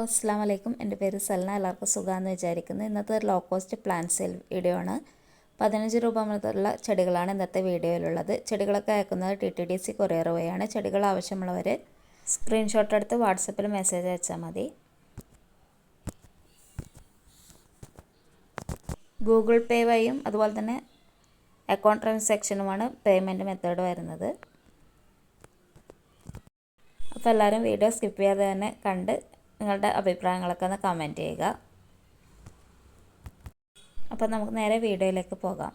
അസ്സാം വലൈക്കും. എൻ്റെ പേര് സൽന. എല്ലാവർക്കും സുഖമാണെന്ന് വിചാരിക്കുന്നു. ഇന്നത്തെ ഒരു low cost plant sale video ആണ്. 15 രൂപ മുതലുള്ള ചെടികളാണ് ഇന്നത്തെ വീഡിയോയിലുള്ളത്. ചെടികളൊക്കെ അയക്കുന്നത് TTDC കൊറിയർ വഴിയാണ്. ചെടികൾ ആവശ്യമുള്ളവർ സ്ക്രീൻഷോട്ട് എടുത്ത് വാട്സപ്പിൽ മെസ്സേജ് അയച്ചാൽ മതി. ഗൂഗിൾ പേ വഴിയും അതുപോലെ തന്നെ അക്കൗണ്ട് ട്രാൻസാക്ഷനുമാണ് പേയ്മെൻറ്റ് മെത്തേഡ് വരുന്നത്. അപ്പോൾ എല്ലാവരും വീഡിയോ സ്കിപ്പ് ചെയ്യാതെ തന്നെ കണ്ട് നിങ്ങളുടെ അഭിപ്രായങ്ങളൊക്കെ ഒന്ന് കമൻറ്റ് ചെയ്യുക. അപ്പോൾ നമുക്ക് നേരെ വീഡിയോയിലേക്ക് പോകാം.